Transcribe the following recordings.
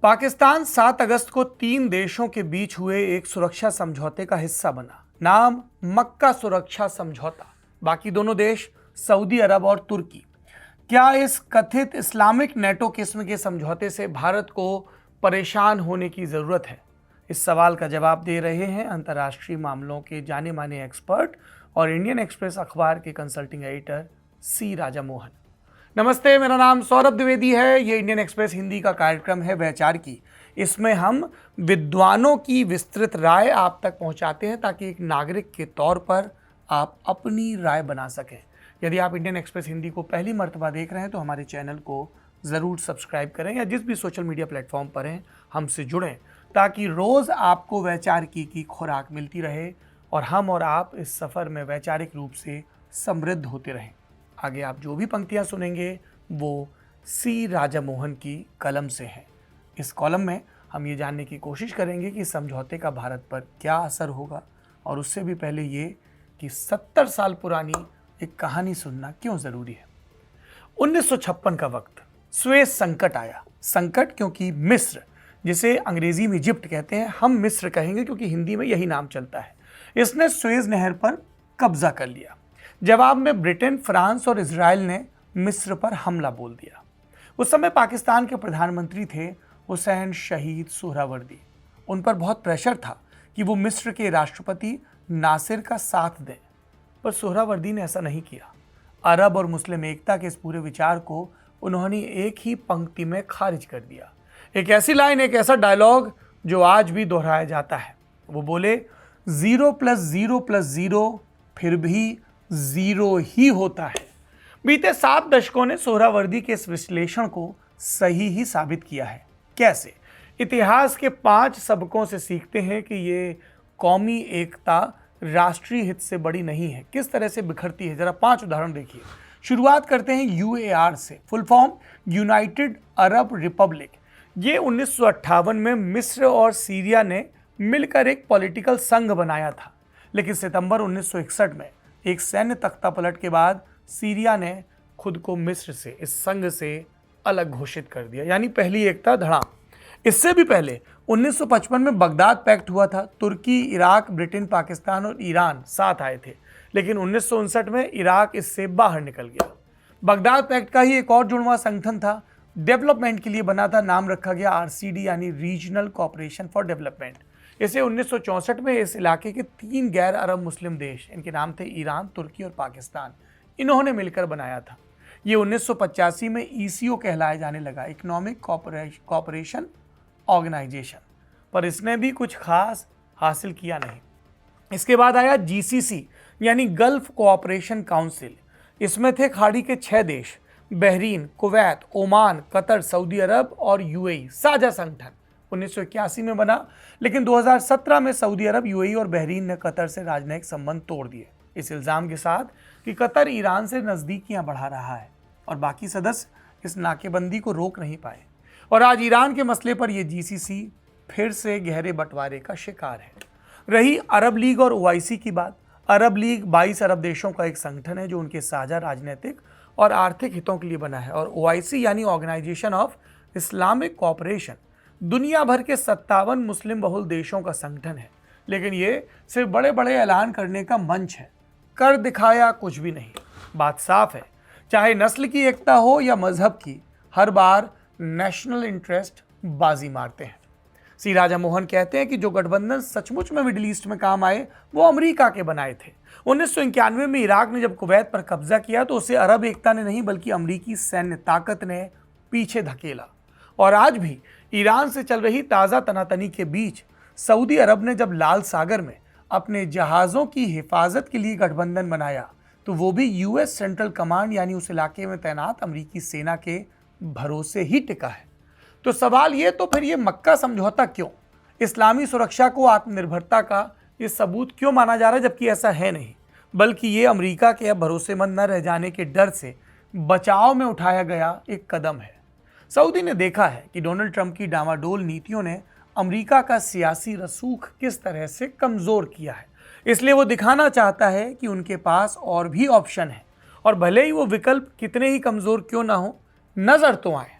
पाकिस्तान 7 अगस्त को 3 देशों के बीच हुए एक सुरक्षा समझौते का हिस्सा बना। नाम मक्का सुरक्षा समझौता। बाकी दोनों देश सऊदी अरब और तुर्की। क्या इस कथित इस्लामिक नेटो किस्म के समझौते से भारत को परेशान होने की जरूरत है? इस सवाल का जवाब दे रहे हैं अंतर्राष्ट्रीय मामलों के जाने माने एक्सपर्ट और इंडियन एक्सप्रेस अखबार के कंसल्टिंग एडिटर सी राजा मोहन। नमस्ते, मेरा नाम सौरभ द्विवेदी है। ये इंडियन एक्सप्रेस हिंदी का कार्यक्रम है वैचार की। इसमें हम विद्वानों की विस्तृत राय आप तक पहुंचाते हैं ताकि एक नागरिक के तौर पर आप अपनी राय बना सकें। यदि आप इंडियन एक्सप्रेस हिंदी को पहली मर्तबा देख रहे हैं तो हमारे चैनल को ज़रूर सब्सक्राइब करें या जिस भी सोशल मीडिया प्लेटफॉर्म पर हैं हमसे जुड़ें ताकि रोज़ आपको वैचार की खुराक मिलती रहे और हम और आप इस सफ़र में वैचारिक रूप से समृद्ध होते रहें। आगे आप जो भी पंक्तियां सुनेंगे वो सी राजा मोहन की कलम से हैं। इस कॉलम में हम ये जानने की कोशिश करेंगे कि समझौते का भारत पर क्या असर होगा और उससे भी पहले ये कि 70 साल पुरानी एक कहानी सुनना क्यों ज़रूरी है। 1956 का वक्त, सुएज संकट आया। संकट क्योंकि मिस्र, जिसे अंग्रेजी में इजिप्ट कहते हैं, हम मिस्र कहेंगे क्योंकि हिंदी में यही नाम चलता है, इसने सुएज नहर पर कब्जा कर लिया। जवाब में ब्रिटेन, फ्रांस और इजराइल ने मिस्र पर हमला बोल दिया। उस समय पाकिस्तान के प्रधानमंत्री थे हुसैन शहीद सुहरावर्दी। उन पर बहुत प्रेशर था कि वो मिस्र के राष्ट्रपति नासिर का साथ दें, पर सुहरावर्दी ने ऐसा नहीं किया। अरब और मुस्लिम एकता के इस पूरे विचार को उन्होंने एक ही पंक्ति में खारिज कर दिया। एक ऐसी लाइन, एक ऐसा डायलॉग जो आज भी दोहराया जाता है। वो बोले, 0 + 0 + 0 फिर भी 0 ही होता है। बीते 7 दशकों ने सोहरावर्दी के इस विश्लेषण को सही ही साबित किया है। कैसे? इतिहास के 5 सबकों से सीखते हैं कि ये कौमी एकता राष्ट्रीय हित से बड़ी नहीं है, किस तरह से बिखरती है। जरा 5 उदाहरण देखिए। शुरुआत करते हैं UAR से, full form United Arab Republic. ये 1958 में मिस्र और सीरिया ने मिलकर एक पॉलिटिकल संघ बनाया था, लेकिन सितंबर 1961 में एक सैन्य तख्तापलट के बाद सीरिया ने खुद को मिस्र से, इस संघ से अलग घोषित कर दिया, यानी पहली एकता धड़ाम। इससे भी पहले 1955 में बगदाद पैक्ट हुआ था। तुर्की, इराक, ब्रिटेन, पाकिस्तान और ईरान साथ आए थे, लेकिन 1959 में इराक इससे बाहर निकल गया। बगदाद पैक्ट का ही एक और जुड़वां संगठन था, डेवलपमेंट के लिए बना था। नाम रखा गया RCD, यानी रीजनल कोऑपरेशन फॉर डेवलपमेंट। इसे 1964 में इस इलाके के 3 गैर अरब मुस्लिम देश, इनके नाम थे ईरान, तुर्की और पाकिस्तान, इन्होंने मिलकर बनाया था। ये 1985 में ECO कहलाया जाने लगा, इकोनॉमिक कोऑपरेशन ऑर्गेनाइजेशन, पर इसने भी कुछ खास हासिल किया नहीं। इसके बाद आया GCC, यानी गल्फ कोऑपरेशन काउंसिल। इसमें थे खाड़ी के 6 देश, Bahrain, Kuwait, Oman, Qatar, Saudi Arab और UAE। साझा संगठन 1981 में बना, लेकिन 2017 में सऊदी अरब, UAE और बहरीन ने कतर से राजनयिक संबंध तोड़ दिए, इस इल्ज़ाम के साथ कि कतर ईरान से नज़दीकियां बढ़ा रहा है और बाकी सदस्य इस नाकेबंदी को रोक नहीं पाए। और आज ईरान के मसले पर यह GCC फिर से गहरे बंटवारे का शिकार है। रही अरब लीग और OIC की बात। अरब लीग 22 अरब देशों का एक संगठन है जो उनके साझा राजनीतिक और आर्थिक हितों के लिए बना है, और OIC यानी ऑर्गेनाइजेशन ऑफ इस्लामिक कोऑपरेशन दुनिया भर के 57 मुस्लिम बहुल देशों का संगठन है। लेकिन ये सिर्फ बड़े बड़े ऐलान करने का मंच है, कर दिखाया कुछ भी नहीं। बात साफ है, चाहे नस्ल की एकता हो या मजहब की, हर बार नेशनल इंटरेस्ट बाजी मारते हैं। सी राजा मोहन कहते हैं कि जो गठबंधन सचमुच में मिडिल ईस्ट में काम आए वो अमेरिका के बनाए थे। 1991 में इराक ने जब कुवैत पर कब्जा किया तो उसे अरब एकता ने नहीं बल्कि अमेरिकी सैन्य ताकत ने पीछे धकेला। और आज भी ईरान से चल रही ताज़ा तनातनी के बीच सऊदी अरब ने जब लाल सागर में अपने जहाज़ों की हिफाजत के लिए गठबंधन बनाया तो वो भी US सेंट्रल कमांड, यानी उस इलाके में तैनात अमेरिकी सेना के भरोसे ही टिका है। तो सवाल ये, तो फिर ये मक्का समझौता क्यों? इस्लामी सुरक्षा को आत्मनिर्भरता का ये सबूत क्यों माना जा रहा है, जबकि ऐसा है नहीं, बल्कि ये अमेरिका के अब भरोसेमंद न रह जाने के डर से बचाव में उठाया गया एक कदम है। सऊदी ने देखा है कि डोनाल्ड ट्रंप की डामाडोल नीतियों ने अमेरिका का सियासी रसूख किस तरह से कमज़ोर किया है, इसलिए वो दिखाना चाहता है कि उनके पास और भी ऑप्शन है, और भले ही वो विकल्प कितने ही कमज़ोर क्यों ना हो, नज़र तो आए।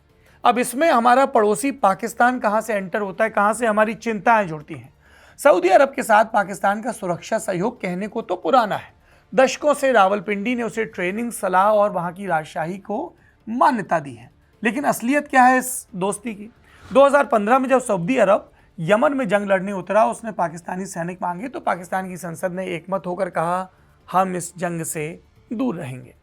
अब इसमें हमारा पड़ोसी पाकिस्तान कहां से एंटर होता है, कहां से हमारी चिंताएं जुड़ती हैं। सऊदी अरब के साथ पाकिस्तान का सुरक्षा सहयोग कहने को तो पुराना है, दशकों से रावलपिंडी ने उसे ट्रेनिंग, सलाह और वहां की राजशाही को मान्यता दी है। लेकिन असलियत क्या है इस दोस्ती की? 2015 में जब सऊदी अरब यमन में जंग लड़ने उतरा, उसने पाकिस्तानी सैनिक मांगे तो पाकिस्तान की संसद ने एकमत होकर कहा हम इस जंग से दूर रहेंगे।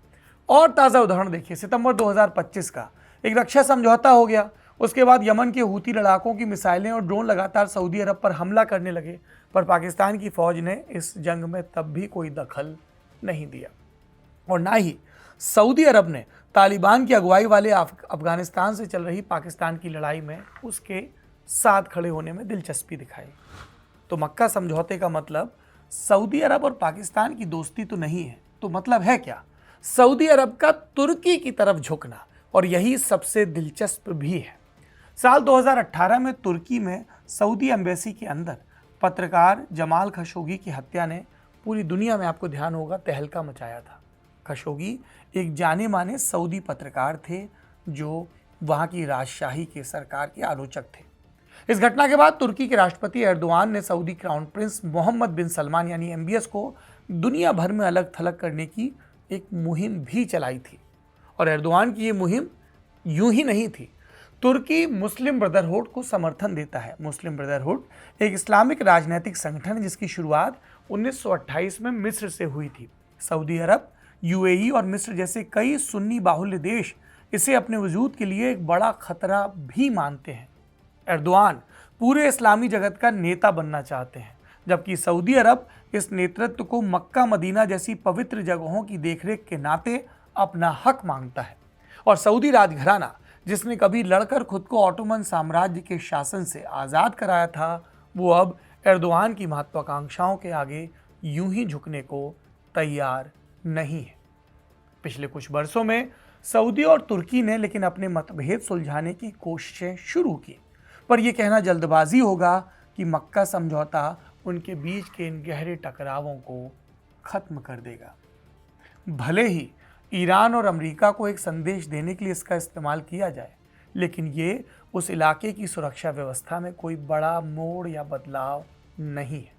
और ताज़ा उदाहरण देखिए, सितंबर 2025 का एक रक्षा समझौता हो गया। उसके बाद यमन के हूती लड़ाकों की मिसाइलें और ड्रोन लगातार सऊदी अरब पर हमला करने लगे, पर पाकिस्तान की फौज ने इस जंग में तब भी कोई दखल नहीं दिया और ना ही सऊदी अरब ने तालिबान की अगुवाई वाले अफगानिस्तान से चल रही पाकिस्तान की लड़ाई में उसके साथ खड़े होने में दिलचस्पी दिखाई। तो मक्का समझौते का मतलब सऊदी अरब और पाकिस्तान की दोस्ती तो नहीं है, तो मतलब है क्या? सऊदी अरब का तुर्की की तरफ झुकना, और यही सबसे दिलचस्प भी है। साल 2018 में तुर्की में सऊदी एम्बेसी के अंदर पत्रकार जमाल खशोगी की हत्या ने पूरी दुनिया में, आपको ध्यान होगा, तहलका मचाया था। खशोगी एक जाने माने सऊदी पत्रकार थे जो वहां की राजशाही के सरकार के आलोचक थे। इस घटना के बाद तुर्की के राष्ट्रपति एर्दोआन ने सऊदी क्राउन प्रिंस मोहम्मद बिन सलमान यानी एमबीएस को दुनिया भर में अलग थलग करने की एक मुहिम भी चलाई थी। और एर्दोआन की ये मुहिम यूं ही नहीं थी। तुर्की मुस्लिम ब्रदरहुड को समर्थन देता है। मुस्लिम ब्रदरहुड एक इस्लामिक राजनीतिक संगठन है जिसकी शुरुआत 1928 में मिस्र से हुई थी। सऊदी अरब, यूएई और मिस्र जैसे कई सुन्नी बाहुल्य देश इसे अपने वजूद के लिए एक बड़ा खतरा भी मानते हैं। एर्दोआन पूरे इस्लामी जगत का नेता बनना चाहते हैं, जबकि सऊदी अरब इस नेतृत्व को मक्का मदीना जैसी पवित्र जगहों की देखरेख के नाते अपना हक मांगता है। और सऊदी राजघराना, जिसने कभी लड़कर खुद को ऑटोमन साम्राज्य के शासन से आज़ाद कराया था, वो अब एर्दोआन की महत्वाकांक्षाओं के आगे यूं ही झुकने को तैयार नहीं है। पिछले कुछ वर्षों में सऊदी और तुर्की ने लेकिन अपने मतभेद सुलझाने की कोशिशें शुरू की, पर यह कहना जल्दबाजी होगा कि मक्का समझौता उनके बीच के इन गहरे टकरावों को खत्म कर देगा। भले ही ईरान और अमेरिका को एक संदेश देने के लिए इसका इस्तेमाल किया जाए, लेकिन ये उस इलाके की सुरक्षा व्यवस्था में कोई बड़ा मोड़ या बदलाव नहीं है।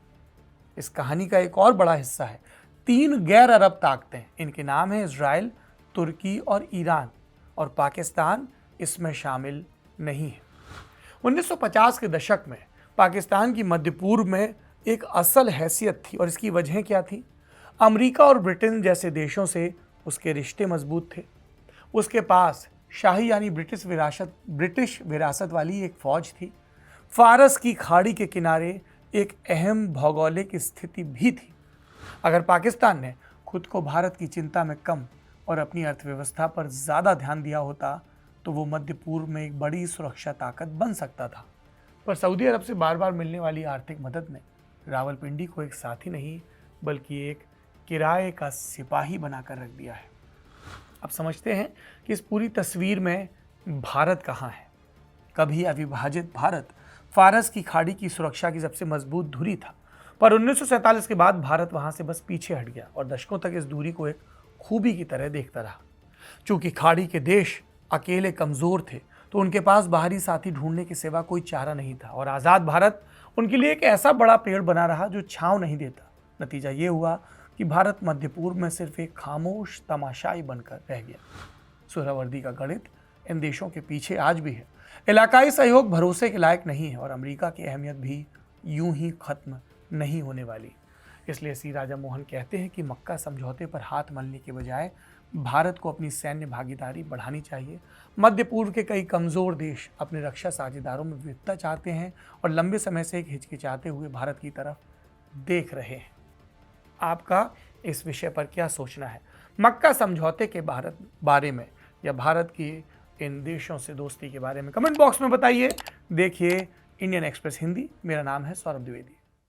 इस कहानी का एक और बड़ा हिस्सा है 3 गैर अरब ताकतें। इनके नाम हैं इजराइल, तुर्की और ईरान, और पाकिस्तान इसमें शामिल नहीं है। 1950 के दशक में पाकिस्तान की मध्य पूर्व में एक असल हैसियत थी, और इसकी वजह क्या थी? अमेरिका और ब्रिटेन जैसे देशों से उसके रिश्ते मजबूत थे। उसके पास शाही यानी ब्रिटिश विरासत वाली एक फौज थी। फारस की खाड़ी के किनारे एक अहम भौगोलिक स्थिति भी थी। अगर पाकिस्तान ने खुद को भारत की चिंता में कम और अपनी अर्थव्यवस्था पर ज़्यादा ध्यान दिया होता तो वो मध्य पूर्व में एक बड़ी सुरक्षा ताकत बन सकता था। पर सऊदी अरब से बार बार मिलने वाली आर्थिक मदद ने रावलपिंडी को एक साथी नहीं बल्कि एक किराए का सिपाही बनाकर रख दिया है। अब समझते हैं कि इस पूरी तस्वीर में भारत कहाँ है। कभी अविभाजित भारत फारस की खाड़ी की सुरक्षा की सबसे मजबूत धुरी था, पर 1947 के बाद भारत वहां से बस पीछे हट गया और दशकों तक इस दूरी को एक खूबी की तरह देखता रहा। चूंकि खाड़ी के देश अकेले कमजोर थे तो उनके पास बाहरी साथी ढूंढने के सिवा कोई चारा नहीं था, और आज़ाद भारत उनके लिए एक ऐसा बड़ा पेड़ बना रहा जो छांव नहीं देता। नतीजा ये हुआ कि भारत मध्य पूर्व में सिर्फ एक खामोश तमाशाई बनकर रह गया। सुहरावर्दी का गणित इन देशों के पीछे आज भी है। इलाकाई सहयोग भरोसे के लायक नहीं है और अमेरिका की अहमियत भी यूं ही खत्म नहीं होने वाली। इसलिए श्री राजा मोहन कहते हैं कि मक्का समझौते पर हाथ मलने के बजाय भारत को अपनी सैन्य भागीदारी बढ़ानी चाहिए। मध्य पूर्व के कई कमज़ोर देश अपने रक्षा साझेदारों में विविधता चाहते हैं और लंबे समय से एक हिचकिचाते हुए भारत की तरफ देख रहे हैं। आपका इस विषय पर क्या सोचना है? मक्का समझौते के बारे में या भारत की इन देशों से दोस्ती के बारे में कमेंट बॉक्स में बताइए। देखिए इंडियन एक्सप्रेस हिंदी। मेरा नाम है सौरभ द्विवेदी।